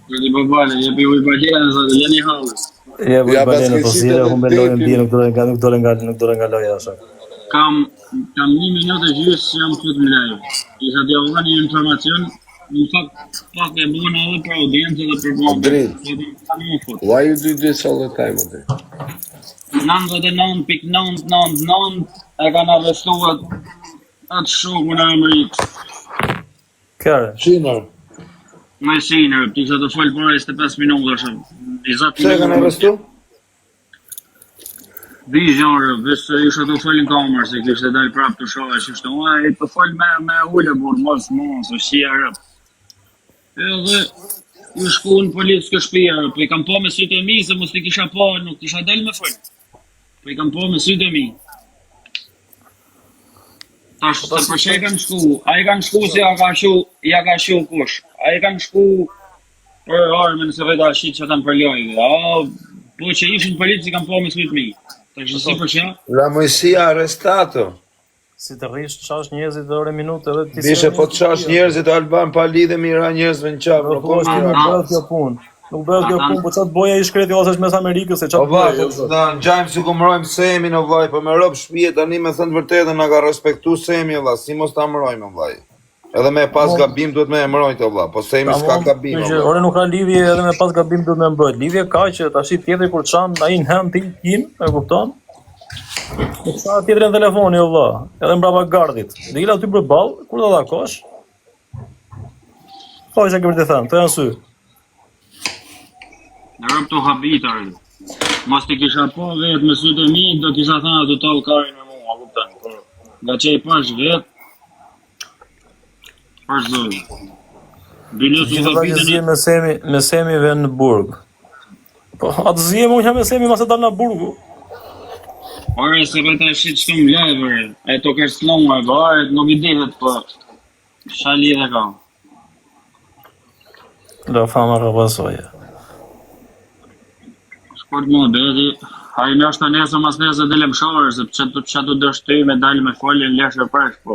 Quindi papà, gli più i bacini sono gli anni hall. Ja, balen po si humbe lojën bie nuk do nga loja sa. Kam 1 minutë gjysë që jam këtu në live. Isha t'ja vënë një informacion, në fakt pak e bëna edhe për audiencë dhe për blogë. Why you do this all the time, Andre? 99.999 e kanë arrestuar atë shokun e Amerikës. Kare. Shiner. Me Shiner, tisha të folë për 25 minuta shumë. Pse e kanë arrestu? Vizion, vesë isha të folë në kamerë, se kështë dalë prapë të shohë, që shtë e të folë me ullë, burë, mos, o shia rëpë. Edhe, ju shku në policë kë shpia, po i kam po me sytë e mi, se mos t'i kisha po, nuk t'isha dalë me folë. Po i kam po me sytë e mi. Tash, se për që i kanë shku, a i kanë shku se ja ka shu kush, a i kanë shku për armën se veda shqitë që kanë për lojë, po që ishin policë i kam po me sytë mi. Tash, si për që? La Moisia arrestato. Si të rrish qash njerëzit ore minutë edhe ti. Bishe po të qash njerëzit Alban pa lidhe mira njerëzve në qafë. Nuk bëhet kjo punë. Nuk bëhet kjo punë, po çat boja i shkreti ose është mes Amerikës se çat. O vaj, na ngjajmë si ku mbrojmë Semin o vaj, po me rob shtëpi tani me thënë vërtetën na ka respektu Semi o vaj, si mos ta mbrojmë o vaj. Edhe me pas gabim duhet me mbrojt o vaj, po Semi s'ka gabim. Ore nuk ka lidhje edhe me pas gabim duhet me mbrojt. Lidhje ka që tash tjetri kur çan ai në hend tin, e kupton? Sa tjetër në telefoni o vlla, edhe mbrapa gardit. Dila aty përball, kur do ta kosh? Po isha ke për të thënë, to janë sy. Në rëmë të habitar. Mos t'i kisha po vetë me sytë e mi, do t'isha thënë atë talë karin e mua, kuptan. Nga që i pash vetë, pash zërë. Gjithë ta që zje me Semi ven në burg. Po, atë zje mu një me Semi ma se dalë në burgu. Ore, se përta shqit që më levër, e to kërë slonga, bare, nuk i dihet, po, shali dhe ka. La fama ka pasoja. Shkort më beti, a i nështë të nesë mas nesë dhe lemshore, se që të dështy me dalë me folje në leshë presh, po.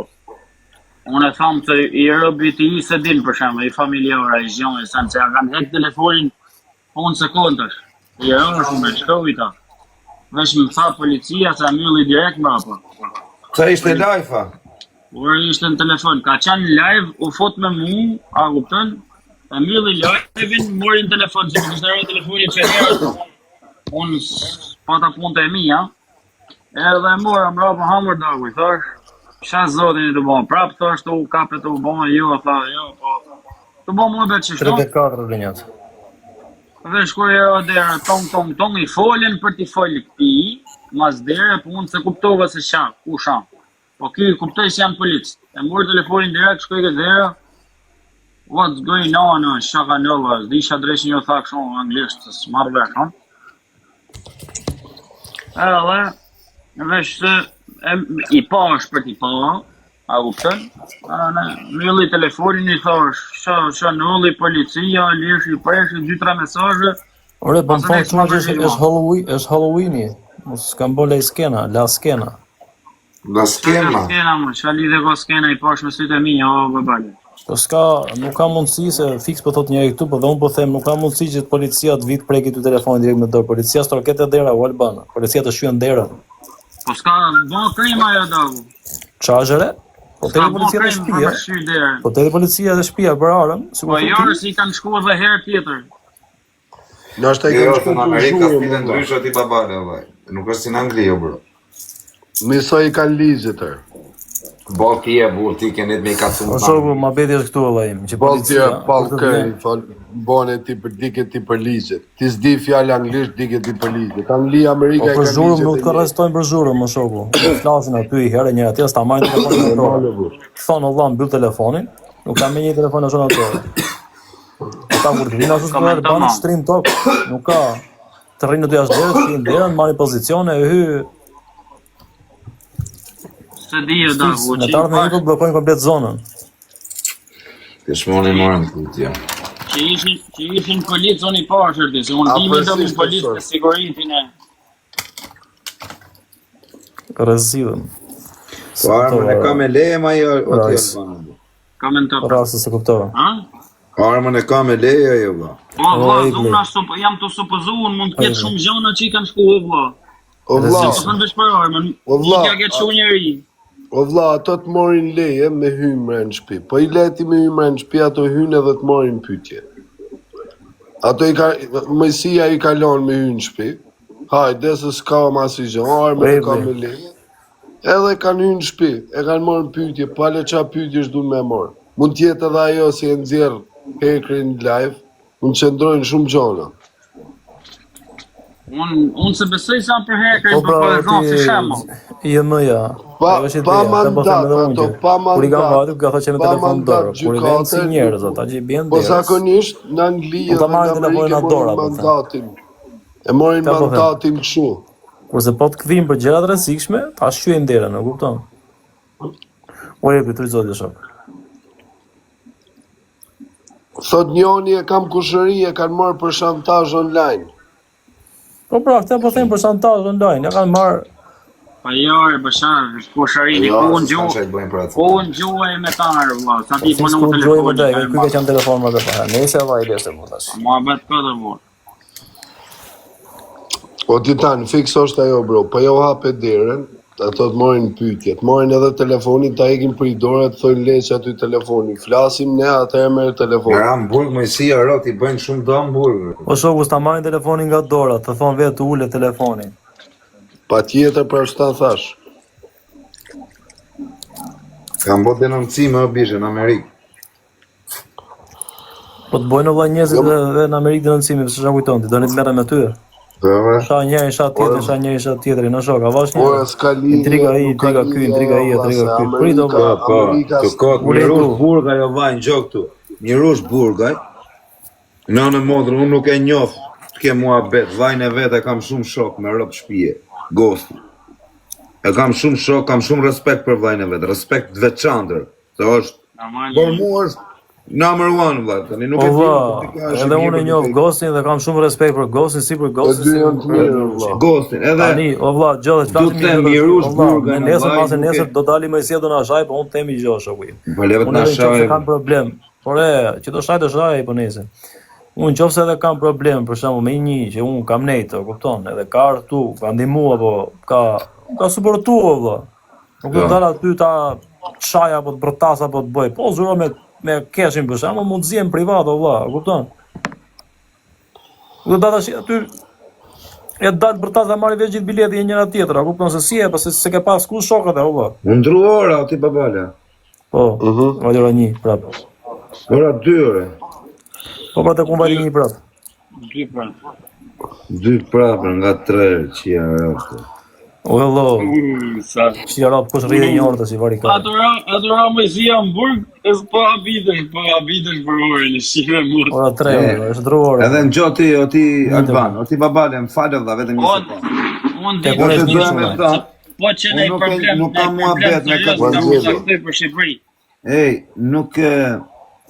Unë e thamë të i rëbit i se din për shemë, i familjore, i zhjonë, i sanë, se ja kanë hek telefonin unë sekundash. I rënë shumë e shkovi ta. Vesh më tha policia se a mylli direkt mrapa. Sa ishte live-a? Ure ishte në telefon, ka qanë live, u fot me mu, a kuptën, e mylli live-in, mori në telefon, që më kështë nërë telefonit që herë, unë pata punte e mija, edhe mora mrapa hamër dagu, i thash, qa zotin i të bon, prap thash të u kape të u bon, jo, tha, jo, po, të bon më betë që shto. 34 rënjat. Dhe shkoj e dera, tong, i foljen për t'i folj këti, mas dere, po unë se kuptova se qa, ku sha. Po ki kuptoj se janë policë. E mërë telefonin direkt, shkoj e dera, what's going on, shaka nëlla, s'disha dreshin jo thak shumë anglisht, se s'marrë vesh, ha? Vesh se, i pash për t'i pa, a kuptën? Mylli telefonin i thash, qa nëlli, policia, lish i presh, 2-3 mesazhe. Ore, për në thonë që është Halloweeni, mos s'kam bo la skena. La skema? La skena, më, qa lidhe ka skena, i pash me sytë e mi, o, bëbale. Po nuk ka mundësi se fiks po thot njëri këtu, po dhe unë po them, nuk ka mundësi që policia të vitë preki të telefonin direkt me dorë. Policia s'torket e dera, u Albana. Policia të shyen dera. Po s'ka bo krima jo dagu. Qa është re? Po të policia dhe shpia. Po të policia dhe shpia për arën. Po jorë si kanë shku edhe herë tjetër. Në është e kanë shku në Amerika s'pite ndryshë ati babale, vaj. Nuk është si në Angli, jo bro. Misoj i kanë ligjitër. Bo kje, burë, ti kënet me i ka cumë. O shoku, ma beti është këtu Allah im. Baltje, palkej, bone ti për dike ti për ligjet. Ti s'di fjallë anglisht, dike ti për ligjet. Angli, Amerika e ka ligjet. O për zhurëm, nuk të arrestojnë për zhurëm, më shoku. Flasin aty i herë njëra tjesë, ta majnë telefonin e dorë. Thonë Allah, mbyll telefonin, nuk ka me një telefon e shonë atore. Ta kur të vinë asus për e banë shtrim tokë, nuk ka të rrinë të jashtë derë, të derën, marri pozicione, e hy. Në tarë me një blokojnë komplet zonën. Të shmoni morën kutja. Që ishin policë unë i pashër të, se unë dimi do më policë të siguritin e. Rëzidhëm. Po armën e ka me leje ma jo o tjerë banë. Ka me në topë. Rasë se kuptova. Armën e ka me leja jo vlla. Po vlla, jam të supozuar mund të ketë shumë gjëna që i kanë shku vlla. O vlla, Po thon veç për armën. O vlla. Ka ketë shumë njerëj. o vlla, ato të morin leje me hymre në shtëpi. Po i leti me hymre në shtëpi, ato hynë edhe të morin pyetje. Ato mësia i kalon me hynë në shtëpi. Hajde se s'ka ma si gjë, armën e ka me leje. Edhe kanë hynë në shtëpi, e kanë morën pyetje, pale qa pyetje është du me morë. Mund tjetë edhe ajo si e nxjerr hekrin live, mund qëndrojnë shumë gjona. Unë se besoj sa për hekrin, për e zonë si shemë. IM-ja. Pa mandat, ato, pa Kur i kanë mandat. vajtu, ka thë që me telefon dorë. Kur i vjen si njerëz, ata që i bjen Po derës. zakonisht në Angli Po ta edhe në marrin telefonin Amerikë në dorë, morin apo mandatin. E morin Ta po them. mandatin kështu. Kurse po të kthim për gjëra të rrezikshme, ta shqyejnë derën, e kupton? O jepi të rizot shok. Thot njoni e kam kushëri, e kanë marrë për shantazh online. Po pra, këtë po them për shantazh online, ja kanë marrë. Pa jare, bëshar, kusharini, ku unë gjuaj me tarë, vlla, sa ti Si punë s'ku në gjoj më drej, telefon. kuj ka qenë telefon më të parë. Nese vaj lese më tash. Ma bet këtë vlla. O Titan, fiks është ajo bro, po jo hape derën, ato të morin pyetje, të morin edhe telefonin, ta ikin për i dorë, të thojnë leq aty telefonin, flasim ne, atëherë merr telefonin. Në Hamburg mësia rot i bëjnë shumë do Hamburg. Po shoku s'ta marrin telefonin nga dora, të thon vetë ule telefonin. Pa tjetër për shtan thash. Kam bot denoncime o bishe në Amerikë. Po të bojnë vëlla njerëzit dhe në Amerikë denoncimi, pse çka kujton ti, doni të merrem me ty? Sha njëri, sha tjetër, sha njëri, sha tjetëri, në shok, a vash një? Ora s'ka lidhje. Intriga i, intriga ky, intriga i, intriga ky. Prit o vlla. Të kot, mirush burgaj o vajnë gjok tu. Mirush burgaj. Në modrë, unë nuk e njof të ke mua bet. Vajnë e vetë e kam shumë shok me rëp shpije. Gosti. E kam shumë shok, kam shumë respekt për vajnë e vetë. Respekt të veçantër. Se është, por mua është number one, vlla. Tani nuk O e di. vlla, edhe unë e njoh Ghostin dhe kam shumë respekt për Ghostin, si për Ghostin, si për Ghostin, edhe Tani, o vlla, gjallë, Du të them, mirush burga, në nesër vaj, pas e nuk nesër e- do dali më si do na shaj, po unë themi gjë shoku im. Po levet Unë na edhe nëse shaj. kam problem, por që do shaj po nesër. Unë nëse edhe kam problem, për shembull me një që unë kam nejtë, kupton, edhe ka këtu, ka ndihmua apo ka suportuar valla. Nuk do dal aty ta shaj apo të bërtas apo të bëj. Po zuro me keshin për shembull, mund të zihem privat o valla, kupton? Do dal tash aty e dal bërtas ta marrë vetë gjithë biletin e njëra tjetër, a kupton se si e, pse se ke pas ku shokët e valla. Unë ndruora o ti babala. Po, ora 1 prap. Ora 2 ore. Po pra të kumbari 1 prap. Dy pra. 2 prapë nga 3 që janë. O hello, Sa. si arab kush rrjedhë një orë si vari ka. Atura më si Hamburg, e s'po habitesh për orën, shime mut. Ora 3 orë, është 3 orë. Edhe në gjoti, o ti Alban, o ti babale, më falë valla, vetëm një sekond. Unë Tek di unë të është doja një me shumë. thënë, po që ne Unë problem, nuk kam muhabet me këtë vazhdim. për Shqipëri.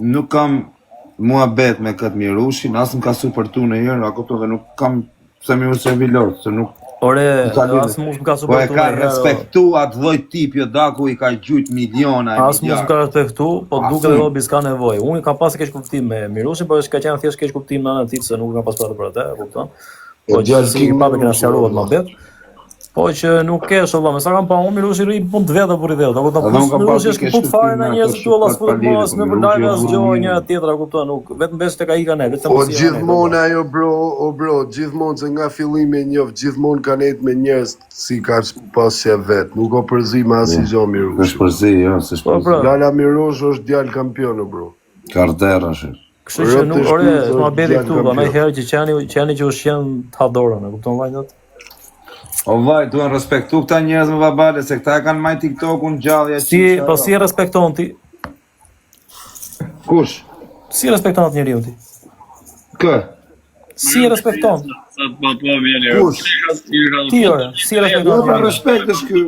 nuk kam muhabet me këtë mirushin, as më ka suportu në herë, a kupton dhe nuk kam pse më servi lart, se nuk Ore, Ka lidhje. as mos më ka po e suportuar. ka respektu atë lloj tipi o daku i ka gjujt miliona e As mos më ka respektu, po duket edhe robi s'ka nevojë. Unë kam pas keq kuptim me Mirushin, por ka qenë thjesht keq kuptim në anën tjetër se nuk kam pas për atë, e kupton? Po djalë si kim pa me Mirushi, kena sqaruar më bet. Po që nuk ke valla, më sa kam pa unë Mirushi rri punë të vetë për i vetë. Apo ta Edhe unë kam Mirushi pas është keq punë fare kuptim në me njerëz ato këtu valla shqiptar s'po të mos në Mirushi, live as Mirushi, gjë njëra tjetra, kupton? Nuk vetëm vesh tek ai kanë, vetëm O mos i kanë. gjithmonë ajo bro, gjithmonë se nga fillimi e njoft, gjithmonë kanë jetë me njerëz si ka pas se vet. Nuk o përzi me asnjë gjë Është Mirushi. përzi, jo, s'është Po përzi. pra, Lala Mirush është djalë kampion o bro. Kardera është. kështu që nuk, ore, Rëpt s'ma është bëri djalë këtu, valla, kampion. herë që qeni që ushqen ta dorën, e kupton vajzat? O vaj, duhen respektu këta njerëz me babale, se këta e kanë majt TikTokun gjallë. Po si e respekton ti? Kush? Si e respekton atë njeriu ti? Kë? Si e respekton? Sa po mirë. Kush? Ti ore, si e respekton Jo, atë pa njeriu? respekt është ky.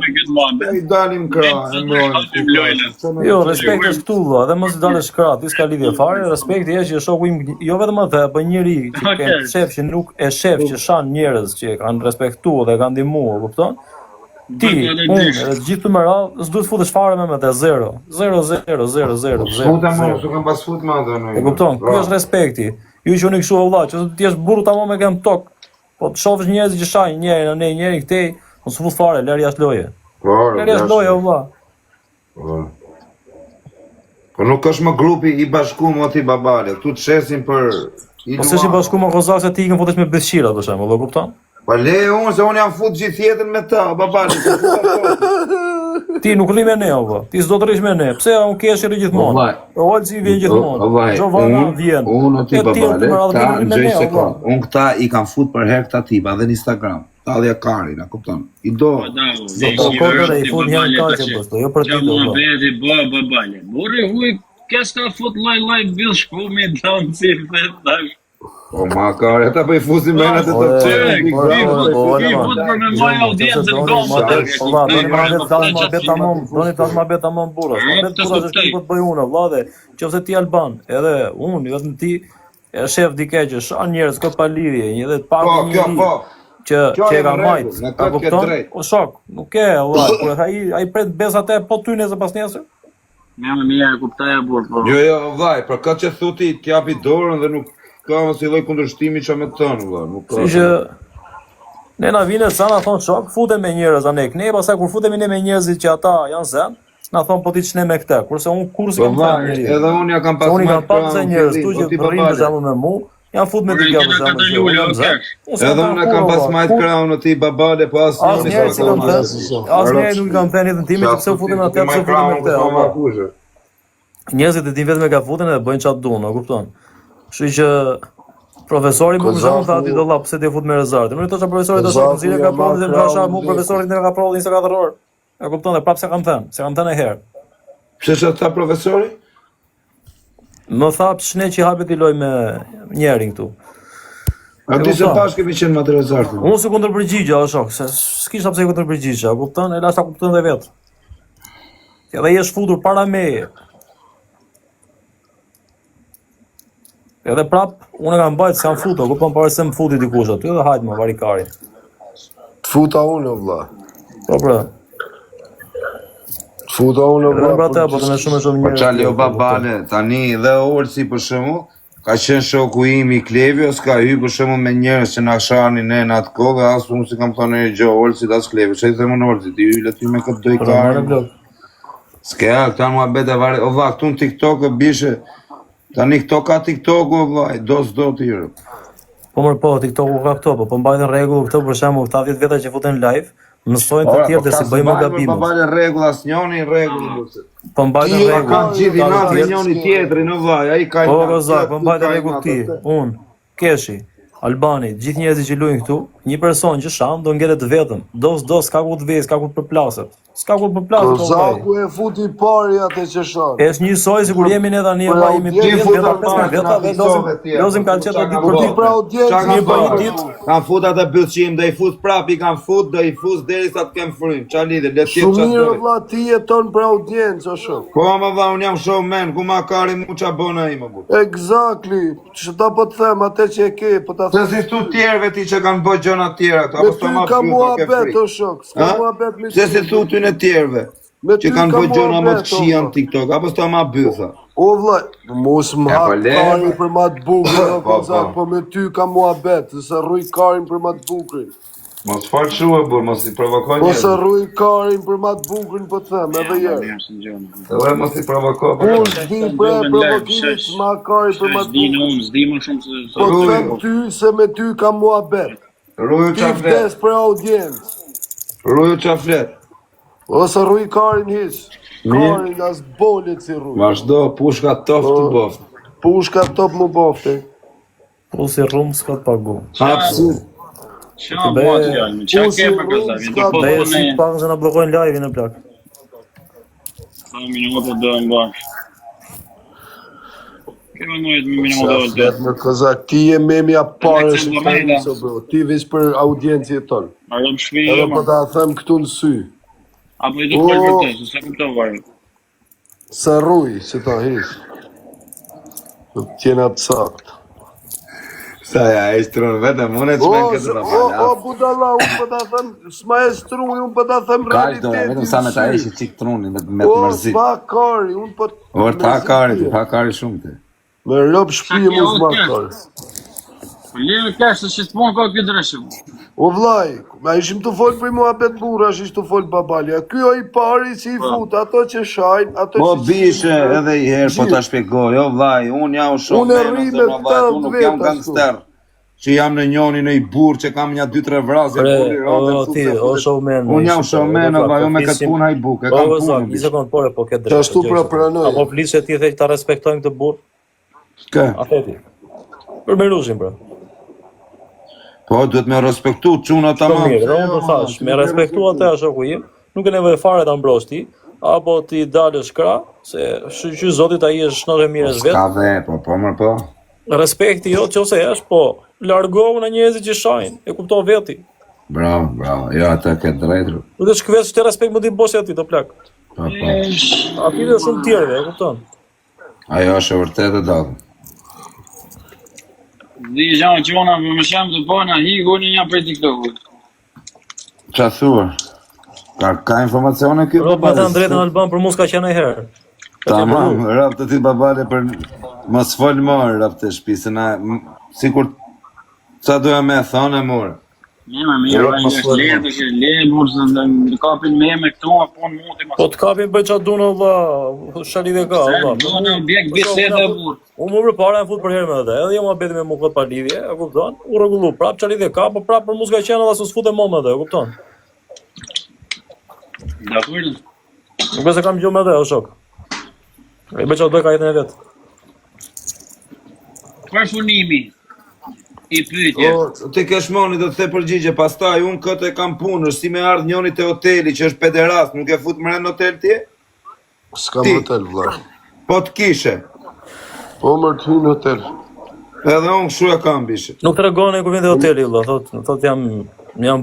I dalim krah, e mbrojnë. Jo, respekti është këtu valla, dhe mos i dalësh krah, ti s'ka lidhje fare, respekti është që shoku im, jo vetëm atë, po njëri që ke shef që nuk e shef që shan njerëz që kanë respektuar dhe kanë ndihmuar, kupton? Ti, unë, edhe të gjithë të më radhë, s'duhet futesh fare me te 0. 0, 0, 0, 0, 0. Futa më, s'u kam pas fut më atë në. E kupton? Ky është respekti. Ju që unë kështu valla, që ti je burr tamam me kem tok. Po të shohësh njerëz që shajnë njëri në njëri këtej, mos fut fare, lër jashtë loje. Lër jashtë loje valla. Po nuk është më grupi i bashkuar me ti babale, këtu të shesin për Po s'është i bashkuar me kozak se ti ikën futesh me beqira për shembull, e kupton? Pa le unë se unë jam fut gjithë jetën me ta, babale. Ti nuk rri me ne valla. Ti s'do të rish me ne. Pse unë kesh rri gjithmonë? Olsi vjen gjithmonë. Giovanna vjen. Unë ti babale, ta gjej sekond. Unë këta i kam fut për herë këta tipa edhe në Instagram. Tallja Karin, a kupton? I do. Po kodra i fut një kaqe posto, jo për ti do. Veti babale. Morë huj, kësta fut laj bill shkumi down si tash. O ma kare, ata për i fusim bëjnë atë të qërë. I fut për me maj audiencë në gomë. Doni tash ma beta më burra. Betë burra që shkëm këtë bëj unë, vlade. Që fse ti Alban, edhe unë, vetëm ti, e shef dike që shanë njerës këtë pa lidhje, edhe të pak një një që e ka majtë. A kupton? O shok, nuk e, vlade, kur ai pret besat e po ty nëse pas nesër. Mirë e kuptaj e burë. Jo, vlade, për këtë që thuti t'japi dorën dhe nuk ka si lloj kundërshtimi që me tënë, valla, nuk ka. Si që ne na vine sa na thon shok, futem me njerëz anek. Ne pastaj kur futemi ne me njerëzit që ata janë zën, na thon po ti ç'ne me këtë. Kurse un kursi kam thënë. Edhe un ja kam pasur. Unë kam pasur njerëz tu që rrinë për shembull me mua, janë fut me dikë për shembull. Edhe un kam pas majt krahun ti babale, po asnjëri nuk kam thënë. Asnjëri nuk kam thënë edhe timit pse futem atë, pse futem me këtë. Njerëzit e din vetëm e ka futen dhe bëjnë çfarë duan, e kupton? Kështu që profesori më shumë tha ti do lla pse ti fut me rezervë. Unë thosha profesori do të thonë ka provë dhe thosha mu profesorit ne ka provë 24 orë. E kupton, e prapë se kam thënë, se kam thënë e herë. Pse çfarë tha profesori? Më tha pse që hapet i loj me njerin këtu. A ti se pas kemi qenë me atë rezervë? Unë se kundërpërgjigja o shok, se s'kisha pse kundërpërgjigja, e kupton? E lasa kupton edhe vet. Ti edhe je futur para meje. Edhe prap, unë kam bajt s'kam futo, kupton para se më futi dikush aty edhe hajt më varikarin. Të futa unë, vlla. Po pra. Të futa unë, vlla. Edhe pra te, po të me shumë njerëz. Po çali o babale, tani dhe Olsi për shembull, ka qenë shoku im i Klevios, ka hyrë për shembull me njerëz që na shanin ne në atë kohë, as unë si kam thënë gjë Olsi das Klevios, çai them Olsi, ti hyj aty me këtë doj karë. S'ke këta muhabet e varet, o vlla, këtu në TikTok e bishe. Tani këto ka TikTok-u, vaj, do t'yre. Po mërë po, TikTok-u ka këto, po mbajnë rregull këto, për shembull, këta 10 veta që futen live, mësojnë të tjerë dhe si bëjmë më gabime. Po mbajnë rregull, as njoni rregull. Po mbajnë rregull. Kanë gjithë i natë njoni tjetrin, vaj, ai ka. Po Rozak, po mbajnë rregull ti, unë, Keshi, Albani, gjithë njerëzit që luajnë këtu, një person që shan do ngelet vetëm. Do s'ka ku të vej, s'ka ku të përplaset. S'ka ku të përplaset. Rozaku e futi pari atë që shan. Është njësoj sikur jemi ne tani valla jemi 10 veta, 15 veta, lozim kanë çeta ditë për ditë. Pra audiencë Një për një ditë. Kan fut atë byllçim, do i fut prap, i kan fut, do i fut derisa të kem frym. Ç'a lidhë, le të jetë çfarë. Shumë mirë vlla, ti jeton për audiencë o shok. Po më valla, un jam showman, ku ma kari mu ç'a bën ai më but. Exactly. Ç'ta po të them atë që e ke, po ta them. Se si tu tjerëve ti që kanë bërë gjëra të tjera, apo s'ka më ka muhabet o shok, s'ka muhabet me. Se si tu ty në tjerëve që kanë bërë gjëra më të këqija në TikTok, apo s'ta më bytha. O vlla, mos më hap karin për ma të bukur, o Kozak, po me ty ka muhabet, se rruj karin për ma të bukurin. Mos fal shua bur, mos i provokoj. Mos rruj karin për ma të bukurin, po them, edhe herë. Edhe mos i provokoj. Unë s'di për provokimit ma karin për ma të bukurin. S'di më shumë se... Po të them ty se me ty ka muhabet. Ti vdes për audiencë. Rruju qa flet. Ose rruj karin his. Karin as bolit si rruj. Vazhdo, pushka top të boft. Pushka top më bofte. Po si rrum s'ka të pagu. Absolut. Qa mua të fjallë, qa ke për kësa? Dhe si pak që na blokojnë live-in e plak. Sa minutë do në bashkë. Kemi mëjtë me minutë dhe më Kozak, ti je memja pare që të njëso bro. Ti vish për audiencje tonë. Arëm shpi, edhe po ta them këtu në sy. Apo i do të për të, se se këpto varë. Se rruj, që ta hish. Do të tjena të sakt. Sa ja, e shtrunë vetëm, unë e të shmenë këtë të falë. O, budalla, unë për ta thëmë, s'ma e struni, unë për ta thëmë realitetin. Ka vetëm sa me ta eshi qik truni, me të mërzit. O, pa kari, unë për... Pa kari shumë të. Me rëpë shpije mu s'ma kari. Po lejme kështë që të monë ka këtë dreshëm. O vlaj, ma ishim të folë për mua bet bura, ishim të folë babalja. Kjo i pari si i fut, ato që shajnë, ato që... Po bishe edhe i herë, po ta shpjegoj, o vlaj, unë ja u shumë menë, unë nuk jam gangster. Që jam në njoni në i burë, që kam një 2-3 vrasje, unë jam showman, o vlaj, o me këtë puna i buk, e kam punë. Një sekund, pore, po këtë drejtë. Qashtu pra pranoj. Apo flisë ti dhe ta respektojnë këtë burë? Kë? Afeti. Për me rushin, bro. Po, duhet me respektu quna ta mamë. Mirë, unë të thash, me respektu atë a shoku im, nuk e nevojë fare ta mbrosh ti, apo ti dalësh krah, se që zotit ai është shnorë mirë vetë. Ska dhe, po mërë po. Respekti jo, qose është, po, largohu në njerëzit që shajnë, e kupto veti. Bravo, jo, atë ke drejtru. Nuk të shkëves që të respekt më ti bosi ati, të plak. Po. Ati dhe shumë tjerëve, e kupton. Ajo është e vërtet e dalë. Dhe i gjanë që ona më shemë të pojna, higu një për TikTok-u. Qa thua? Ka informacione kjo? Rob, me të ndrejtën Alban për mus ka qenë e herë. Tamam, rap të ti babale për mos fol morë rap të shpi, se na, sikur sa doja me thonë e morë. Mirë, është letë, është letë, burë, në kapin me këtu, apo në muti mas. Po të kapin bëj qa dunë, Allah, shali dhe ka, Allah. Dunë objekt bisete, burë. Unë më përpara e fut për herë me dhe, edhe jo më beti me më këtë par lidhje, e kupton? U regullu, prap qali dhe ka, po prap për muska qenë dhe së s'fut e më me dhe, e kupton? Da kërën? Nuk e se kam gjo me dhe, o shok. E bëj qa të bëj ka jetën e vetë. Përfunimi i pyetje. Ti kesh moni do të the përgjigje, pastaj unë këtë e kam punë, si me ardh njoni te hoteli që është pederast, nuk e fut më në hotel ti? S'kam hotel, vla. Po të kishe. Po më të hynë hotel. Edhe unë kështu e kam bishe. Nuk të regone kur vjen te hoteli, vla, thot jam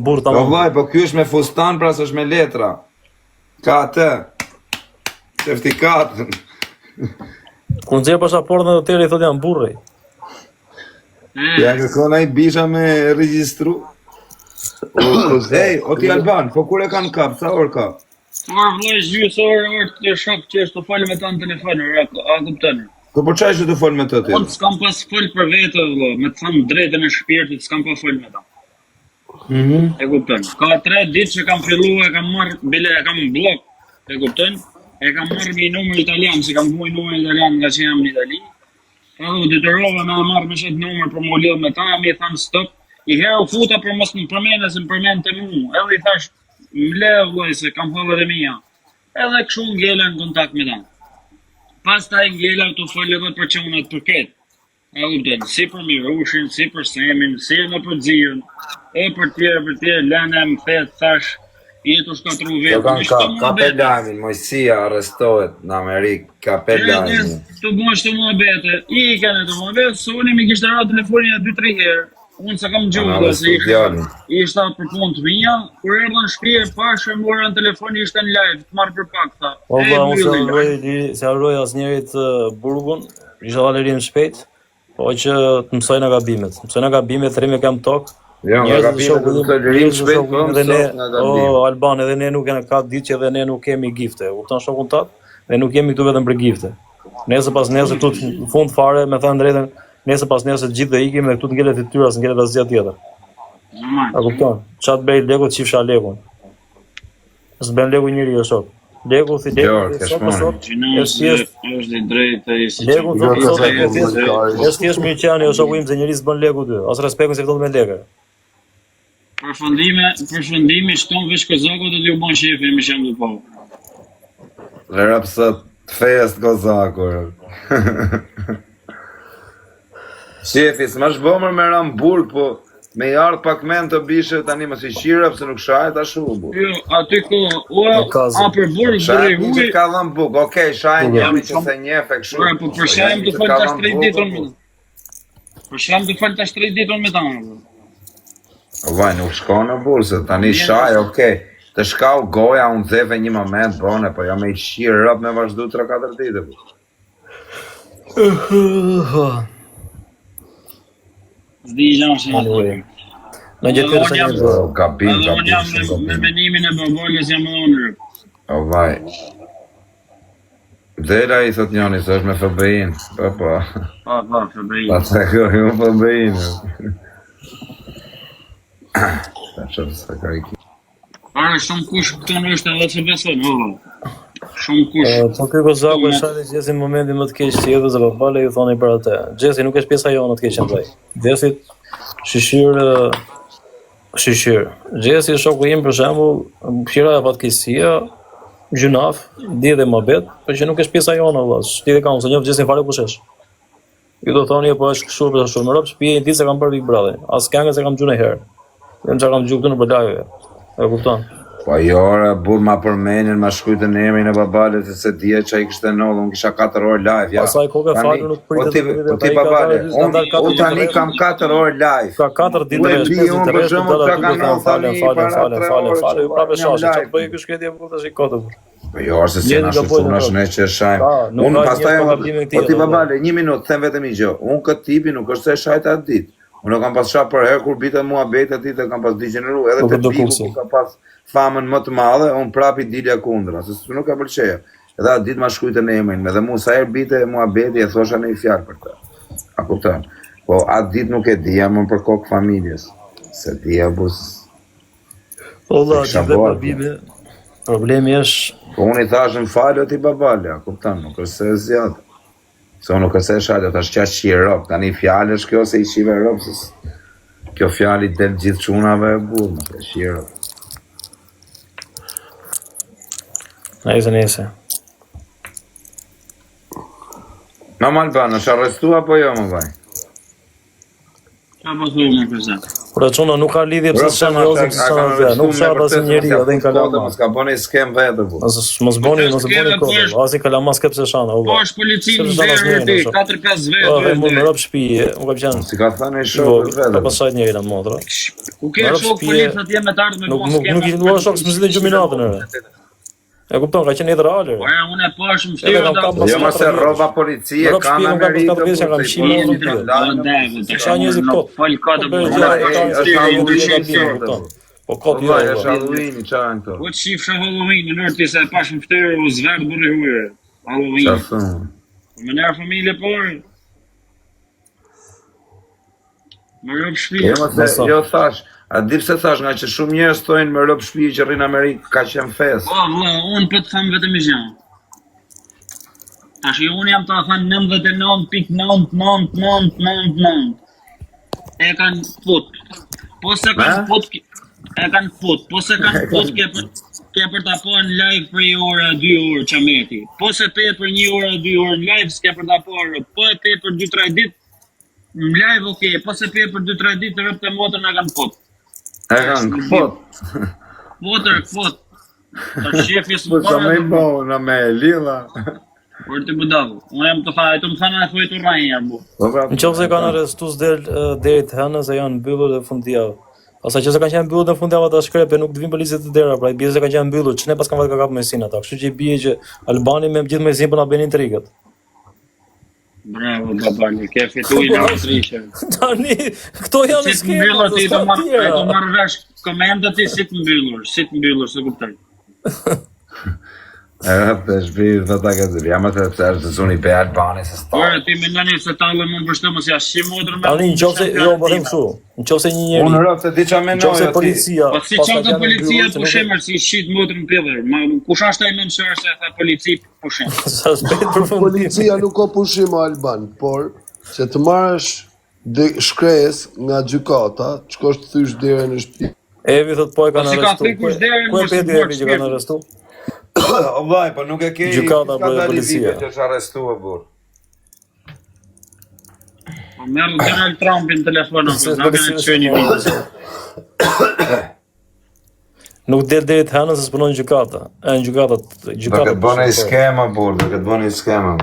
burr tamam. Po vllai, po ky është me fustan, pra s'është me letra. Ka atë. Certifikat. Kur nxjerr pasaportën në hoteli thot jam burri. Ja kërkon ai bisha me regjistru. Ej, o ti Alban, po kur e kanë kap, sa orë ka? Orë vllai gjysë të shok që është të folë me ta në telefon, a kupton? Po po çaj që të fol me të ti? Unë s'kam pas fol për vete, vëlla, me të thënë drejtën e shpirtit, s'kam pas fol me ta. E kupton? Ka 3 ditë që kam filluar, kam marr bile, kam blok, e kupton? E kam marrë një numër italian, se kam bujë numër italian nga që jam në Itali. Edhe u detyrova me marrë me shetë numër për më lidh me ta, mi thanë stop. I herë u futa për mos më përmene, se më përmene të mu. Edhe i thash, më le vllai se kam hallë dhe mia. Edhe kështu ngela në kontakt me ta. Pastaj ngela të folë edhe për çunat për këtë. E kupton, si për Mirushin, si për Semin, si edhe për Xhiun, e për tjerë, lëna më thet thash, jetu shkatru vetë. Kapelanin, Mojësia arrestohet në Amerikë, kapelanin. Të bësh të muhabete, i kanë të muhabete, se unë mi kishte rrë telefonin 2-3 herë. Unë se kam gjuhë, se ishte për punë të mija, kur erdhën shpije, pashë, më morën telefoni, ishte në live, të marrë për pak, tha. Unë se arroj as njerit burgun, ishte valerim shpejt, po që të mësoj nga gabimet. Mësoj nga gabimet, të rime kam tokë. Jo, nga gabimet të të lirim shpejt, po mësoj nga gabimet. O, Alban, edhe ne nuk ka ditë që edhe ne nuk kemi gifte, kupton shokun tat, dhe nuk kemi këtu vetëm për gifte. Nesër pas nesër tut në fund fare, me thënë drejtën, nesër pas nesër gjithë dhe ikim dhe këtu të ngelet i tyra, së ngelet asgjë tjetër. A kupton? Qatë bej legu të qifsha legun. Së ben legu njëri e shok. Legu, thi legu, është i drejtë, legu, është thjesht mirë qani o shoku im se njëri s'bën legu ty, asë respekun se këto me legër. Përfundimi shton vesh Kozako të t'ju bon shefi me shemë të po. Rapsa të fejës të Kozako. Shefi, s'ma shbomër me Ramburg, po me jarë pak men të bishe tani më si shira, pëse nuk shajet ashu burg. Jo, aty ko, a për burg, shajet një që ka dhëm buk, okej, shajet njëmi që se njefe këshu. Po për shajem të falë tash 3 ditën me ta. Për shajem të falë tash 3 ditën me ta. Vaj, nuk shko në burg, se tani shaj, okej. Të shkau goja, unë dhefe një moment, bone, po jo me i shirë rëp me vazhdu 3-4 ditë. S'di gjanë që më thonë. Në gjithë tërë se një Gabim, Edhe unë jam me menimin e babalës jam edhe unë. O vaj. Dela i thot njani, së është me FBI-n. Pa, FBI. Pa të kërë ju FBI-n. Ta qërë së ka i ki. Shumë kush këto në është edhe që beson, Shumë kush. Po kjo Kozaku e shali Gjesi në momentin më të keq si edhe zë babale ju thoni për atë. Gjesi nuk është pjesa jonë të keqen dhej. Gjesit shishir. Gjesi shoku im për shembull, pjera e fatkeqësia, gjunaf, di dhe mohabet, por që nuk është pjesa jonë valla. Ti dhe kam se njoh Gjesin fare kush është. Ju do thoni po është kështu për shumë rrop, shtëpi një ditë se kam bërë Big Brother. As këngë se kam gjunë herë. Jam çka kam gjuar këtu në live. E kupton? Po jora, burë ma përmenin, ma shkujtën emrin e babalit, se dje që i kështë nëllë, unë kisha 4 orë live, ja. Pasaj koke falë nuk pritet. Po ti babale, unë tani kam 4 orë live. Ka 4 ditë rresht, 5 ditë rresht, të dala të falen, ju prape shashe, që të bëjë kësh kredi e vëllë të shikotë. Po jorë, se si në shtu në shne që shajmë. Unë pastaj, po ti babale, 1 minutë, them vetëm i gjë, unë këtë tipi nuk është se shajtë atë ditë. Unë kam pas shah për herë kur bitët mua betë atë ditë, kam pas degeneru, edhe të biku ku ka pas famën më të madhe, unë prapi dilja kundra, se nuk ka pëlqeja. Edhe atë ditë ma shkujtë në emrin, edhe mu sa herë bite mua beti e thosha në i fjarë për ta. A kuptan. Po atë ditë nuk e dija më për kokë familjes. Se dija bus... Ola, që dhe për bibe, problemi është... Po unë i thashën falë ti babale, a kuptan, nuk është se zjatë. Se unë nuk është e shalë, të është qa shqi ropë, tani fjallë është kjo se i shive ropë, kjo fjallë i del gjithë qunave e burë, më se shqi ropë. Nese. Në Albano, është arrestu apo jo më vaj? Qa po thuj me përsa? Pra quna nuk ka lidhje pëse shanë jozim se shanë dhe, nuk shanë asë njeri edhe në kalama. Mos ka boni skem vetë, bu. Mos boni kodë, asë kalama s'ke pëse shanë. Po është policinë verë ti, 4-5 vetë. Dhe mund në rëpë shpije, më ka pëqenë. Si ka thënë i shokë vetë. Ka pasajt njeri në motra. U ke shokë policët jem e tardë me po skem. Nuk i luar shokë s'më zhide gjuminatën e re. E kupton, ka qenë edhe realë. Unë e pashëm shtyrë da... Jo më se roba policie, kam Amerikë të Qa njëzit kot. Falë katë Po kot jo. është Halloween, qa në këto? Po të shifë Halloween, në nërë të se pashëm shtyrë u zverë bërë hujë. Halloween. Me nërë familje porë. Më rëpë shpijë. Jo thash, a di pse thash nga që shumë njerëz thojnë me rëpë shpijë që rrinë Amerikë ka qenë fesë. Po, vëlla, unë për të thamë vetëm i gjanë. Tash unë jam të thanë 99.9999. E kanë fut. Po se kanë fut, Po se kanë fut ke për ta po në live për 1 orë, 2 orë qameti. Po se pe për 1 orë, 2 orë në live, s'ke për ta po, po e pe për 2-3 ditë, në live okej, po se pe për 2-3 ditë rëpë të motër në kanë fut. E kanë këpot. Motër, këpot. Ta shefi së Po sa me i bo, në me e lila. Por të budalë, unë jam të thajë, të më thana e thuj të rajnë jam bu. Në qovë se kanë arrestus deri të hënë se janë mbyllur dhe fundjavë. Asa që se kanë qenë mbyllur dhe fundjavë ata shkrepe, nuk të vinë policit të dera, pra i bje se kanë qenë mbyllur, që ne pas kanë vetë ka kapë mesin ata, kështu që i bje që Albani me gjithë mesin për nga benin intrigët. Bravo, babani, ke fitu i në autrishë. Tani, këto janë skema, të s'ka tjera. E të marrë vesh komendët i si të mbyllur, se kuptaj. E të shpirë dhe ta këtë jam atë të është të zuni pe Albani se s'ta. Por, ti me nëni se talë më përshtë më si ashtë modrë me... Tani, në qovë se, jo, më them kështu, në qovë se një njeri... Unë rëpë se ti qa menoj ati. Policia... Po si qovë policia pushemër, si shqitë modrë në pjellër. Kush ashtë taj menqërë se tha polici pushemë. Policia nuk ka pushim Alban, por që të marrësh shkres nga gjykata, qëkosh të thysh dhere në shtëpi. Evi thot po e kanë arrestu. Ku e peti Evi që kanë arrestu? O vaj, po nuk e ke i gjykata për policia. Që është arrestu e burë. Po merë Donald Trumpin në telefonë, nga kanë të qënë një vitë. Nuk del deri të hënën se s'punon gjykata. Në gjykata. Do këtë bëne i skema, burë, do këtë bëne i skema.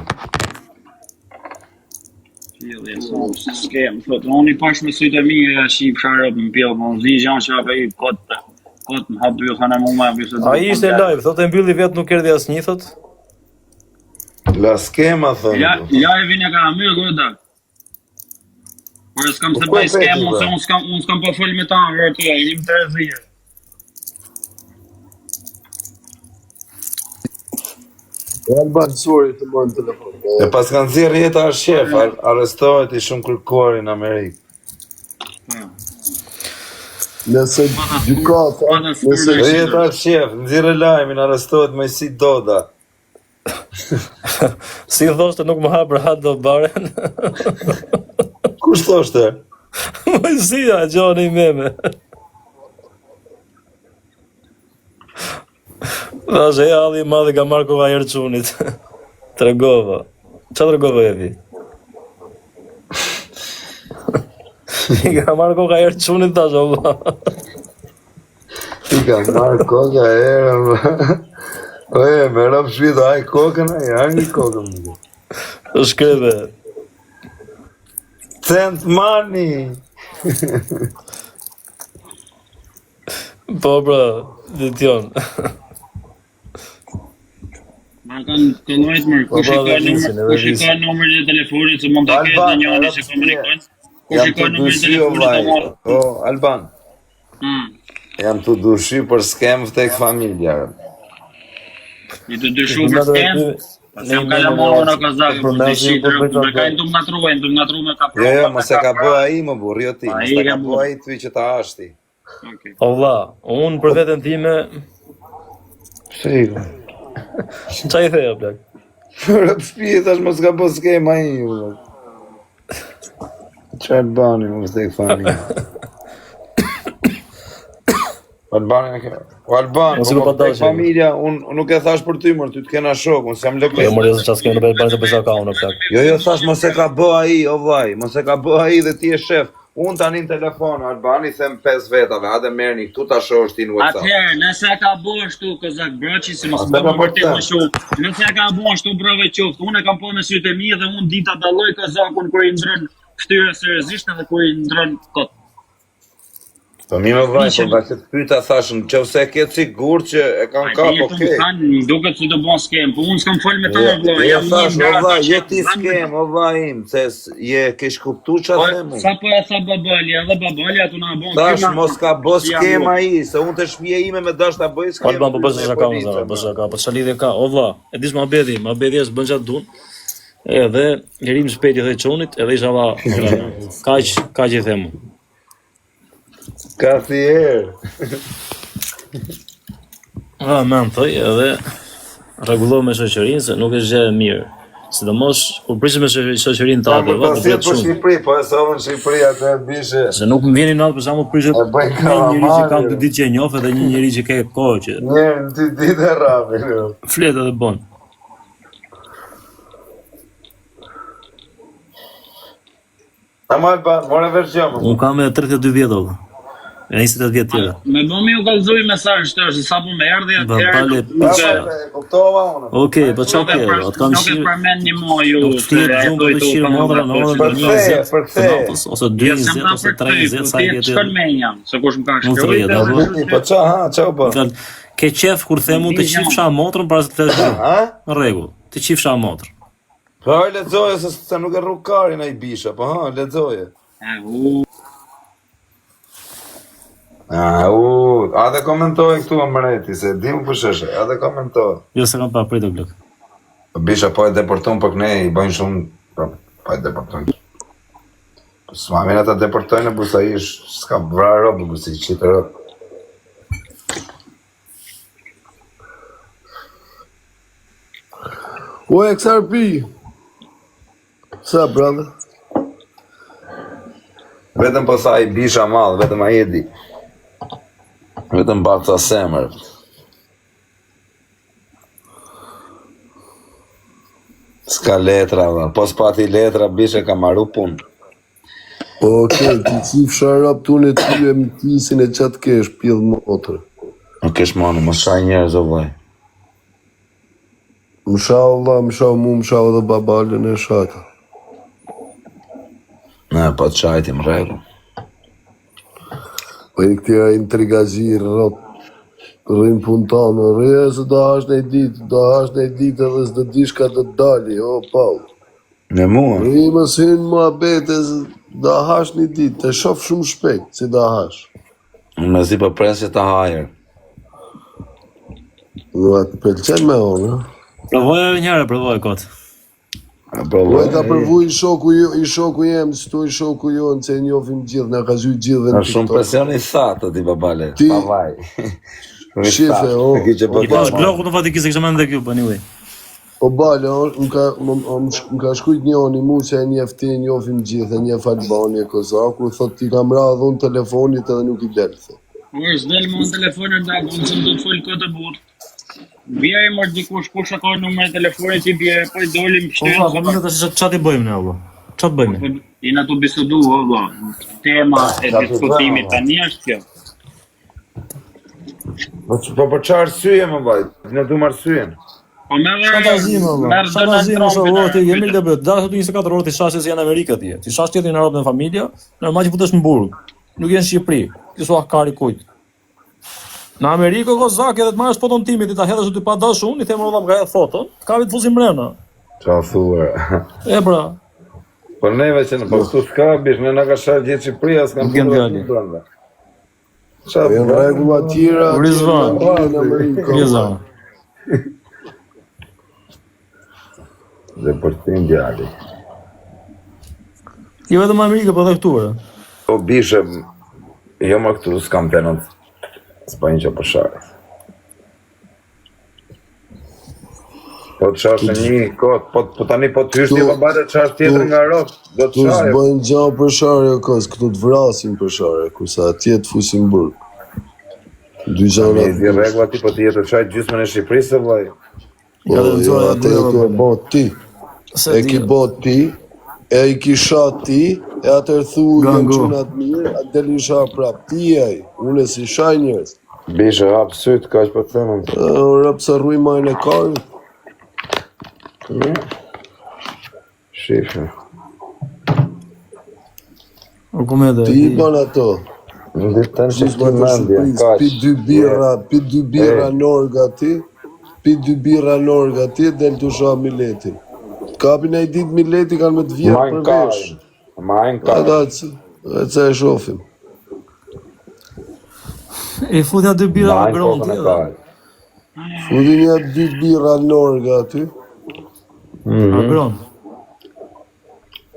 Skem, thot, unë i pash me sytë e mi e shqip sharëp në pjellë, më në zi gjanë që apë i kotë më hapë bjë thane mu ma bjë. A i ishte live, thot e mbylli vetë nuk erdi asë një, thot? La skema, thonë. Live-in e ka mjë, gëda. Por s'kam se bëj skem, unë s'kam po fol me ta, vërtet, jim të rëzirë. Alban, sorry të morën telefon. E pas kanë zirë jeta shef, arrestohet i shumë kërkuar në Amerikë. Nëse gjykata, nëse Jeta shef, nxirë lajmin, arrestohet me si Doda. Si thoshte nuk më hapër hat do baren. Kush thoshte? Mësia, Gjoni meme. Dhe e halli i madhi ka marrë koha Erçunit. Tregova. Qa tregova e vi? I ka marrë koha Erçunit tash olla. I ka marrë koka erë. Oje, me rëpë shvita, aj kokën, aj hangi kokën. Shkrebe. Cent money! Po bra, ditjon. Ma kanë të lojt mërë, kush i ka numërin e telefonit që mund të ketë në njëri që komunikon? Kush i ka numërin e telefonit të marë? O, Alban. Jam të dushi për skem tek familja. I të dyshu për skem? Pas jam kalla morë në kazakë, për të shqitërë, për ka i të më natru me ka prova. Jo, mos e ka bë ai më burr, jo ti, mos e ka bë ai ty që ta ashti. Allah, unë për veten time, Shiko. qa i theja plak? Për shtëpi tash mos ka bë skem ai. Çfarë bani mos tek familja. Albani ke. Alban, familja, unë nuk e thash për ty, mërë, ty të kena shok, unë s'jam lëkës. Jo, mërë, që s'kemë në bërë të përsa ka unë, plak. Jo, thash, mos e ka bë ai, o vaj, mos e ka bë ai dhe ti e shef. Unë tani në telefon, Albani, them 5 vetave, hade merrni këtu ta shohësh ti në WhatsApp. Atëherë, nëse e ka bë ashtu Kozak Braçi, se mos më vërtet më shumë. Nëse e ka bë ashtu brave qoftë, unë e kam po me sytë e mi dhe unë dita dalloj Kozakun kur i ndrën fytyrë seriozisht edhe kur i ndrën kot. Po mi më vaj, po nga që të pyta thashën, që vse ke sigur që e kanë kap, okej. Duket që do bën skem, po unë s'kam fol me ta vëlla. Ja thash, o vaj, je ti skem, o vaj im, se je kesh kuptu që a themu. Sa po e tha babali, edhe babali atu na bon. Thash, mos ka bë skem ai, se unë të shpije ime me dash ta bëj skem. Alban, po bësh shaka unë, bësh shaka, po ç'a lidhje ka, o vlla, e dish Mabedi është bën çat dun. Edhe njerim shpejt i dhe çunit, edhe inshallah, kaq i themu. Ka thjerë. Men, thoj, edhe rregullo me shoqërinë se nuk është gjë e mirë. Sidomos kur prishet me shoqërinë ta Po pasit për Shqipëri, po e sovën Shqipëri atë bishe. Se nuk më vjen natë për shembull prishet një njeri që kam 2 ditë që e njoh edhe një njeri që ke kohë që. Një 2 ditë rrapi. Flet edhe bon. Amal pa, more version. Unë kam 32 vjet olla. E 28 vjet tjera. Me bëmi u kallzoi mesazh të sa po më erdhi atëherë. Kuptova unë. Okej, po çfarë ke? Atë kam shih. Nuk e përmend një muaj ju. Do të flet gjumë të shirë modra në orën 20 ose 20 ose 30 sa i ketë. Shkon me jam, se kush më ka shkruar. Po ç'a po? Ke qef kur them unë të qifsha motrën para se të flesh. Ha? Në rregull. Të qifsha motrën. Po lexoje se nuk e rrug karin ai bisha, po ha, lexoje. A dhe komentoj këtu mreti, se di më përsheshe, a dhe komentoj. Jo se kam pa pritë blok. Bisha po e deporton për këne, i bëjnë shumë, po e deporton. S'ma mene ta deportojnë, bursa i s'ka vrarë robë, bursa i qitë robë. O XRP. What's up, brother? Vetëm po sa i bisha madhë, vetëm a i e di. Vetëm bak të semër. S'ka letra, dhe. Po s'pati letra, bishe ka maru punë. Okej, ti qifsha rap tunë e ty e mtisin e qatë kesh, pjedh motër. Nuk kesh mani, më shaj njerëz o vaj. Më shau Allah, më shau mu, më shau edhe babalën e shata. Ne, po të qajti më regu. Po i këtira intrigazir, rap, rrim puntanë, rrë se do hash në ditë edhe s'do dish ka të dali, o, Paul. Në mua? Rrim më synë mua bete, Da hash një ditë, të shoh shumë shpejt si da hash. Me si për pres që ta hajer. Nuk të pëlqen me unë, Provoj njëherë, provoj kot. Po e ka përvu i shoku jem, s'tu i shoku jonë, se e njofim gjithë, na ka zhyt gjithë Në shumë presion i thatë, ti babale. Ti- Pavaj. Shife, o. I pash bloku në fatikisë kështë mendë dhe kjo, anyway. Po bale, më ka shkujt njoni mu që e njefti, e njofim gjithë, e njef Albani e Kozaku, thot ti kam radhë unë telefonit edhe nuk i delë, thot. S'del më në telefonin da, unë se më do të folë këtë burë. Bia i mërë dikush, kush e ka numër e telefonit i bje, po i dolim Po vla, po më të që ti bëjmë ne, Allah? Që të bëjmë? Jena të bisedu, Allah. Tema e diskutimit tani është kjo. Po për qa arsye më bajt? Ne du më arsyen. Po merë Shantazim, Allah. Shantazim, Allah, ti jemi dhe bëtë. Da, të 24 orë të shashës janë Amerika tje. Ti shash tjetër në Europë në familja, normal që futesh në burg. Nuk jenë Shqipëri. Ti su kari kujt. Në Amerikë ko zak edhe të marrësh foton timit, ti ta hedhësh ty pa dash unë, i them valla më ka hedh foton, ka vi të fusim brenda. Qa thuar. E pra, Po neve që në postu s'ka bish, ne nga ka shar gjithë Shqipëria, s'kam Nuk janë përdo djali. Qa Janë rregulla tjera. Rizvan. Në Amerikë. Gjeza. Dhe për tim djali. Ti vetëm Amerikë po dhe këtu. Po bishe, jo më këtu s'kam tenët, s'pajnë që për sharë. Po të shash në një kot, po tani po të hysh një babate të shash tjetër nga Europë, do të Tu shaje. s'bëjnë gjanë për share, kos, këtu të vrasin për share, kurse atje të fusin burg. Dy gjana Një di regla ti po të jetë të shaj gjysmën e Shqipërisë, vaj. Po, jo, atë e ke bot ti. E ki bot ti, e i ki shat ti, e atër thu jenë qunat mirë, atë delin sha prap. Ti ej, unë si shaj njërës. Bishe hapë sytë, ka që po të themën. Rëpë se rruj majnë e karit. Shifë. O komede. Ti i ban ato. Në ditë të në që Gjysma këtë të mendje, shupris, kaq. pi dy birra norga ti, pi dy birra norga ti, del të sha miletin. Kapin e i dit mileti kanë me të vjerë Majnë për vesh. karën. Majnë karën. Ata që e shofim. E futja dy bira Majnë gron kokën e ti. karën. Fudi një 2 birra norga aty, Gron.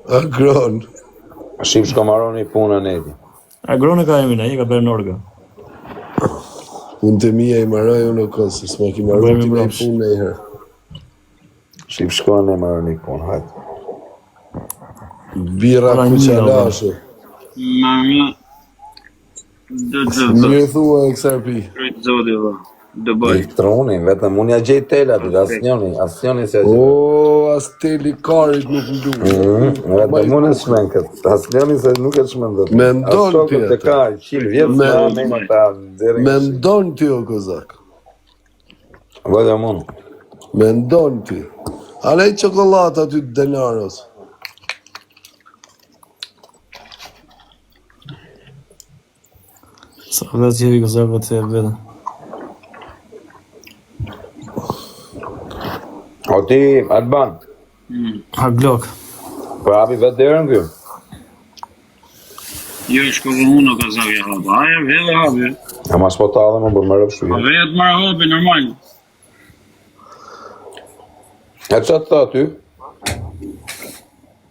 agron. Shqip shko maroni punën e ti. Gron e ka emina, i ka bërë Norga. Unë të mija i maraj unë o kësë, s'ma ki marru Bëjmë ti me mbrapsh. punë e herë. Shqip shko në maroni punë, hajtë. Birra Pra, kuqalashe. Marrë. Mirë thua e kësarpi. Krejtë zodi, dhe. Dë I bëj. trunin, vetëm unë ja gjej tela, të asnjoni se ja gjej. O, as teli karit nuk ndu. Vetëm unë e shmenkët, asnjoni se nuk e shmendët. Me ndonë ti të atë. ka, 100 vjetë, me ta nxerin. Me ndonë ti o kozak. Vetëm unë. Me ndonë ti. Alej qokolata ty të denaros. Sa vetë që i këzarve të e vetë. O ti, Alban, Ha glok. për hapi vetë derën kjo. Jo, shko dhe unë ka zavja hapa. Aja, vedhe hapi. E ma s'po ta dhe më për më rëpë Po shuja. vetë marrë hapi, normal. E që të tha ty?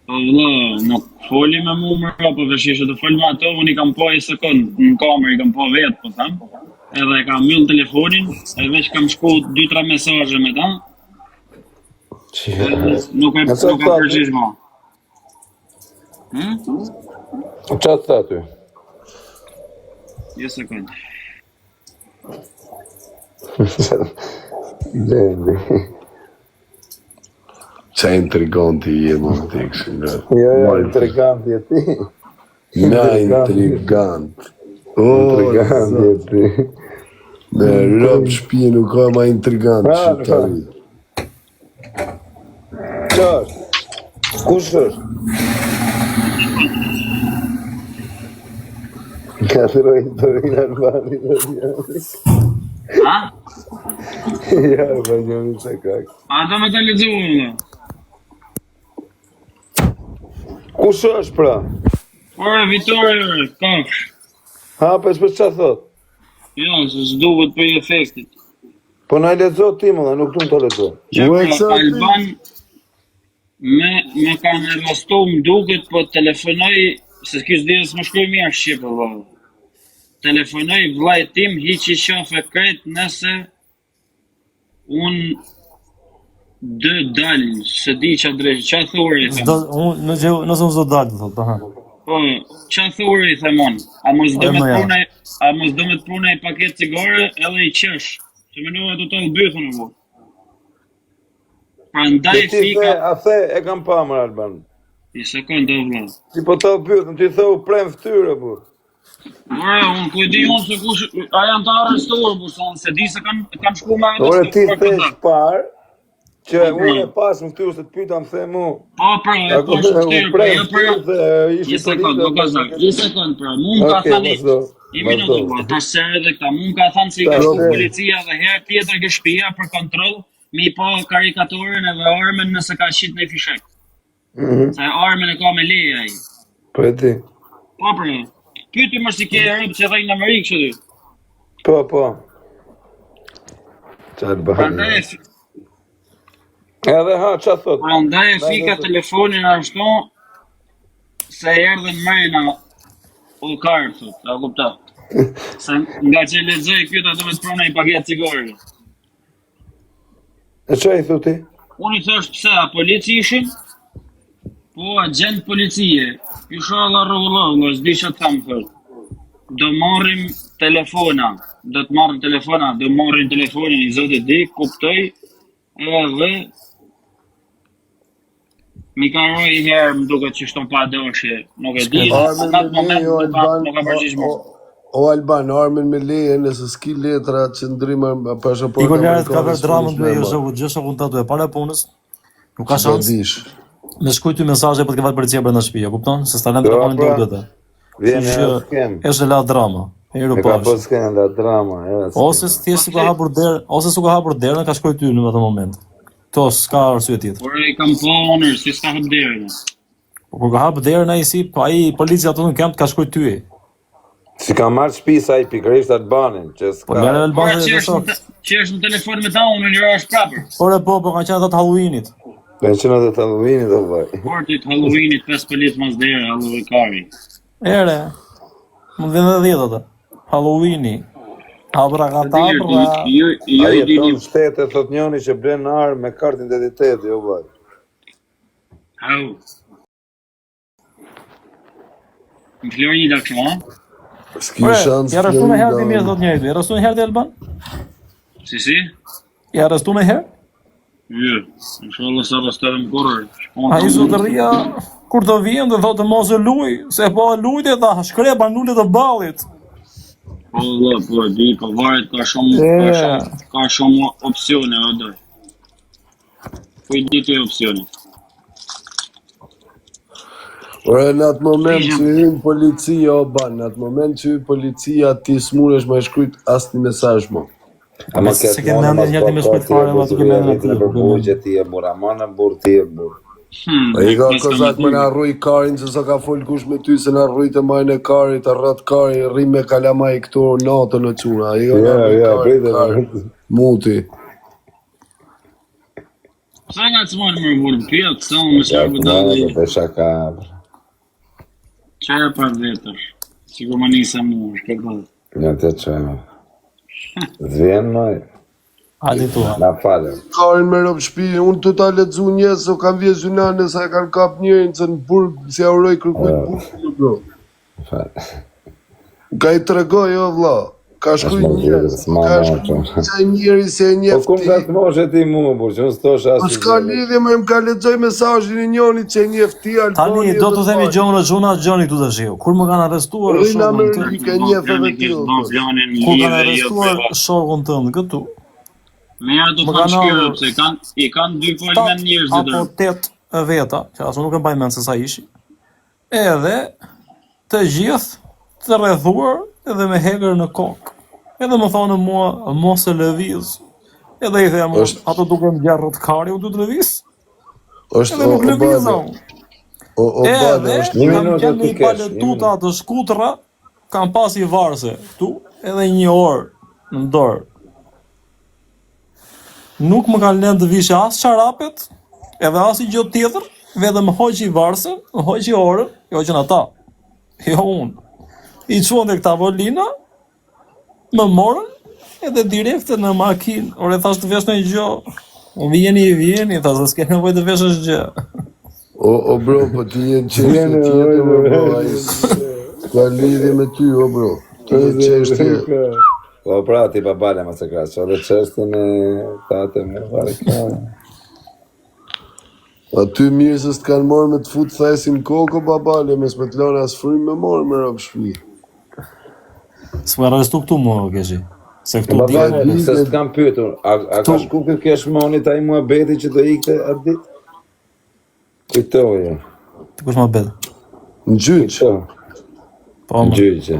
Po vëlla, nuk foli me mu më rapo vëshishë të fol me ato, unë i kam po i sekund, në kamerë i kam po vetë, po tham. Edhe e kam mbyll telefonin, e veç kam shku 2-3 mesazhe me ta. Nuk e përgjish ma. Që të tha ty? Jo sekund. Lendi. Qa intriganti je më të ikshë nga. Jo, intrigant je ti. Na intrigant. O, Intrigant je ti. me rëpë shpije nuk ka ma intrigant shqiptari. Që është? Kush është? Ka të rojë të rinë Albani dhe djani. Ha? Ja, pa njëmi që kak. A do me të lezu, vëlla. Kush është pra? Ore, Vitore, kafsh. Hapes për çfarë thot? Jo, se s'duhet për efektit. Po na e lexo ti më, nuk tu më të lexo. Alban me kanë arrestu më duket, po telefonoj, se kështë dhirës më shkruj mirë Shqipë, vëllë. Telefonoj vllai tim, hiqi shafe krejt nëse unë dë dalë, se di që drejtë, që thurë i themë? Nëse unë zdo dalë, thot, aha. Po, që thurë i themon? A mos do me të prune i paket cigare edhe i qesh, që menua të të lëbythën e vërë. Pra ndaj fika... A the, e kam pa më Alban. I sekund, o vla. Si po të lëbythën, ti theu prem ftyre, bur. Ore, unë ku e di unë se kush... A janë të arrestuar, burson, se di se kam shku me ato... Ore, ti thesh parë, që unë e pas më këtyru se të pyta më the mu... Po, pra, e po shkëtyrë, pra, jo pra... I sekund, pra, mu më ka thani... I minutu, pra, ta sërë dhe këta, mu më ka thani se i ka shku policia dhe herë tjetër ke shpia për kontrol, mi po karikaturën edhe armen nëse ka shqit në fishek. Se armen e ka me leja i. Po e ti? Po, pra, pyti më si ke rëbë që dhejnë në Amerikë që dy. Po. Qatë bëhani. Edhe ha, qa thot? Pra ndaj e fika telefonin ashtu, se erdhen mrena u karë, thot, a kupta. Se nga që lexoj kyta do me të prona i paket cigare. E që i thuti? Unë i thosht pse, a polici ishin? Po, agent policie. Isha Allah rrugullohë, s'di që të thamë, thot. Do marrim telefona, do marrim telefonin i zotit di, kuptoj, edhe mi ka roj i herë më duke që shton pa doshje, nuk e di, në atë moment nuk ka përgjish më. O Alban, armen me leje, nëse s'ki letra që ndrima pashaporta... Iko Ljaret ka vërë dramën të e jo zëvut, gjësa kun tatu e para punës, nuk ka shans, me shkuj ty mesazhe për të kevat policia brenda shtëpia, kupton? Se s'ta lënë telefonin të udhëtë. Vjene e skem. Është la drama, e E ka po s'ken la drama, ose s'thjesht s'u ka hapur derën, ose s'u ka hapur derën, ka shkoj ty në atë moment. To s'ka arsye tjetër. Por i kam ponër, si s'ka hap derën. Po kur ka hapur derën ai si, po ai policia ato në kamp ka shkoj ty. Si ka marrë shpisa i pikërisht Albanin, që s'ka... Po lërë Albanin që është në telefon me ta, unë në njëra është prapër. Ore po, ka qenë atë të Halloweenit. Ka qenë atë të Halloweenit, o vaj. Portit Halloweenit, 5 pëllit mas derë, Halloween-kari. Ere, më dhe 10 atë. Halloweeni. Abracadabra. A jeton shtete, thot njoni që blen arë me kartë identiteti, o vaj. Hau. Më flërë një dakë shumë, S'ki shans ja arrestu me herë të mirë, thot njëjtë. Ja arrestu me herë të Alban? Si? Ja arrestu me herë? Jo, inshallah sa arrestarëm kurrë. A i zotëria, kur të vjen dhe thotë mos e luj, se po e lujt e tha, shkrepa në lullet të ballit. Po, di, po varet ka shumë opcione, o doj. Po i di të opcione. Ore, në atë moment që hynë policia o ban, në atë moment që hynë policia ti s'munesh me shkryt asë një mesazh mo. Ama se ke mendin njëti me shkryt fare, ma të ke mendin aty. Për bugje ti e bur, ama në bur ti e bur. I ka kozak me në arruj karin, që sa ka fol kush me ty, se në arruj të majnë e karit, të rrat kari, rri me kalamaj këto natën në quna. I ka në arruj karin, muti. Sa nga të marrë më vurë pjetë, sa më shërë bëdalli. Të shaka. Qërë për vetër, sigur më nisa mu, shkërdoj. Një të qërë. Zvjen maj. Hadi tu. Na falem. Karin me rëpë shpi, unë të ta letëzu njësë, o kam vje zynane, sa e kanë kap njërin, se në burg, si auroj kërkuj burg, bro. Ka i tregoj, o vla. Ka shkuj njërës, qaj njëri se e njefti. Po kum ka të moshe ti mu, bur, që unë s'tosh asë... Po s'ka lidhje me më ka lexoj mesazhin e njëri që e njefti Albani. Tani, do të themi Gjoni këtu të shiu. Kur më kanë arrestuar Rrinë Amerikë, e njef edhe tjo. Kur kanë arrestuar shokun tënd këtu. Me ja do të kanë shkyrë, se i kanë 2 folmen njerëz dhe apo 8 veta, që aso nuk e mbaj mend se sa ishi. Edhe të gjithë të rrethuar edhe me hegër në kokë. Edhe më thonë mua, mos e lëviz. Edhe i them, ato duke më gjarë rrët kari, u du të lëviz. Edhe nuk lëviz, O bale, Edhe, është kam qenë një paletuta të shkutra, kam pas i varse, tu, edhe 1 orë në dorë. Nuk më kanë lënë të vishe as çarapet, edhe as i gjë tjetër, vetëm më hoqi varsën, më hoqi orën, i hoqën ata. Jo unë. I çuan tek tavolina, më morën, edhe direkte në makinë. Ore thash të vesh në gjë. Vjeni, thash, s'ke nevojë të veshësh gjë. O bro, po ti je çështje tjetër, o bro, ai ka lidhje me ty, o bro. Ti je çështje. Po pra, ti pa bale ma se krasë, që dhe qështën e tate me varikane. Aty mirë se s'kanë morë me të futë thesin koko, babale, mes me të lënë as frymë me morë me rëpë shpi. S'më arrestu këtu më, keshi. Se këtu Babale, se s'kam pytur, a ka shku këtë kesh monit a i mua beti që do ikte atë dit? Kujtoje. Të kush ma betë? Në gjyqë. Po, më. Gjyqë.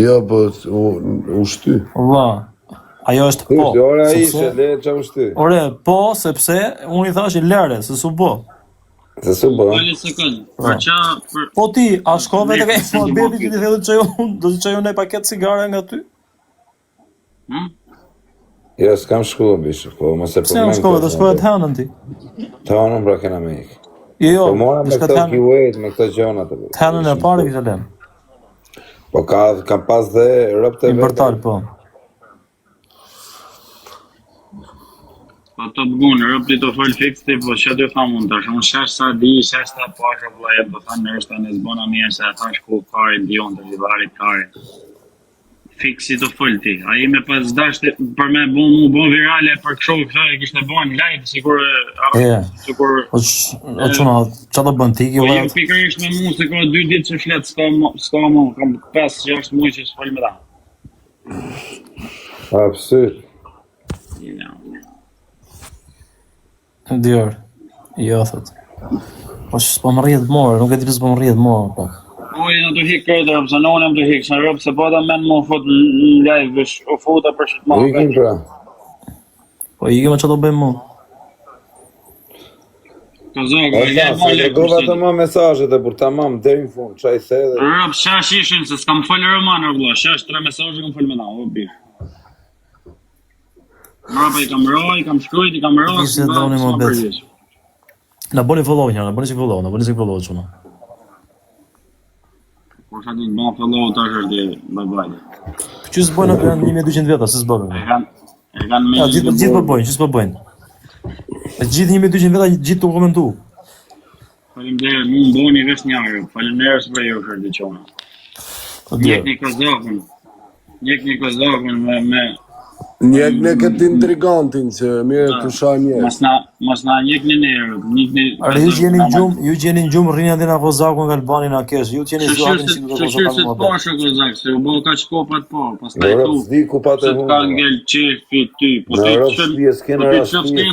Ja, po, u shty. Ua, ajo është po. Ora sepse- ishe, le qa u shty. Ore, po, sepse unë i thash i lere, se su bo. Se su bo. Falë sekond. Për ça për Po ti, a shkove të Mirë, kejtë më beti që ti thellë do të qaju në paket cigare nga ty? Jo, s'kam shku, bishë, po mos e Pse unë shkove, do shkove të hanën ti? Të hanën pra kena me ikë. Jo, Po mora me shka këto të hanën. kiwejt, me këto gjona të Të hanën e pare kisha lënë. Po kam pas dhe rëpë të I bërtal, po. po të bëgun, rëpti të fol fix ti, po që të thamë unë tash, unë shesh sa di, shesh sa pasha vllaje, po thamë në është në zbona mirë se ata shku kari dion të livarit kari. Fiksi të fol ti, a i me pas dashte për me mu bon virale për kësho e kishte bon live, sikur sikur O quna, qa të bën ti, po kjo jo pikërisht me mu se ka 2 ditë që flet, s'ka mu, kam 5-6 muaj që s'fol me ta. Absolut. Djerë, jo, thët. Po që s'po më rrjetë morë, nuk e ti s'po më rrjetë morë, pak. Oj, në të hikë kërë të rëpë, se në unë të hikë, se në rëpë se po da men më fut në live, vish, o futa për shqit ma. U ikim pra. Po i kema që do bëjmë mu. Të zogë, O e sa, ke se ma lekë regova për të ma mesazhet e për tamam deri në fund, qaj the dhe. Rëpë, shash ishin, se s'kam folë romanë, vëlla, shash 3 mesazhe kam folë me ta, o bif. Rëpë, i kam shkrujt, i kam rojt, Ishte doni më bet. Na boni follow njëra, na boni si follow quna. Por sa ti të bënë follow të është dhe bëjbajde. Që s'bojnë atë 1200 veta, se s'bojnë. E kanë me... Ja, gjithë po bëjnë, që s'po bëjnë. E gjithë 1200 veta, gjithë të komentu. Faleminderit, mu më boni vesh njarë, faleminderit për ju shërdi qona. Njek një kozakun me... Njek në këtë intrigantin që mirë të sha njek. Mas na njek në nërë, njek në... Arë ju gjeni në gjumë rrinë adina Kozakun nga Albani në kesh, ju t'jeni zhuatin si në Shëshirë se Kozakun të më po bet. shë Kozak, se u bo ka qkopat po, pas taj Në tu, rëpë s'di ku pa se të t'ka hunë. ngell qefi ty, po Në ti rëpë s'di e s'kena qëfë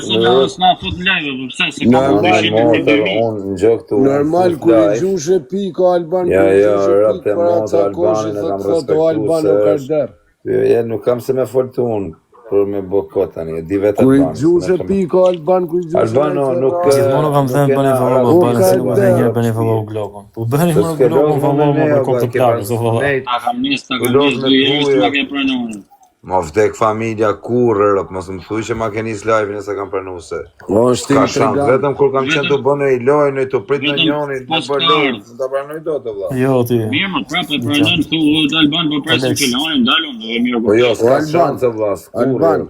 se në s'na fut leve, po pse, se ka Normal, më shime të Motër, dyri. unë në gjë këtu. Normal, kur i gjushe piko Alban, Ja, kur i ja, gjushe rap piko e për motër, aca koshe, Albanin e kam thot o Alban o karder. Nuk kam se me folë të unë, për me bo kot tani, di vetë Kur i Albanin. gjushe piko Alban, kur i gjushe... Albano, nuk... Gjithmonë kam thënë bëni follow, po bëni si nuk e njërë bëni follow glokon. Po bëni më glokon follow më për kokë të plakë, so follow. Ta kam nis, 2 herë s'ma ke pranuar. Ma vdek familja kur, rëp, mos më thuj që ma ke nis live-in e se kam pranu se. O, është Ka ti shans, intrigant. vetëm kur kam qenë të bënë i lojnë, të prit në Vetëm njoni, të post bërë lojnë, card. në të pranoj do të vla. Jo, ti. Mirë më prapë pranon thu Alban po presin filonin, dalun dhe mirë Po jo, s'ka Alban, shansë vla, Alban,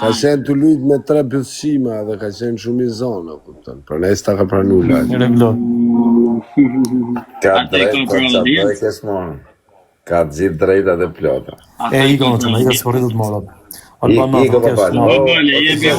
ka qenë të lujt me 3 pëthshima dhe ka qenë shumë i zonë, kupton. Për ne s'ta ka pranu lajt. Njëre glok. Ka Ate drejt, ka po pranë që djetë. bëj kesh monë. Ka gjithë drejta dhe plota. E, i konë që, i ka s'porritu të morat. I Alban go kesh, papal. no. Babale, jebi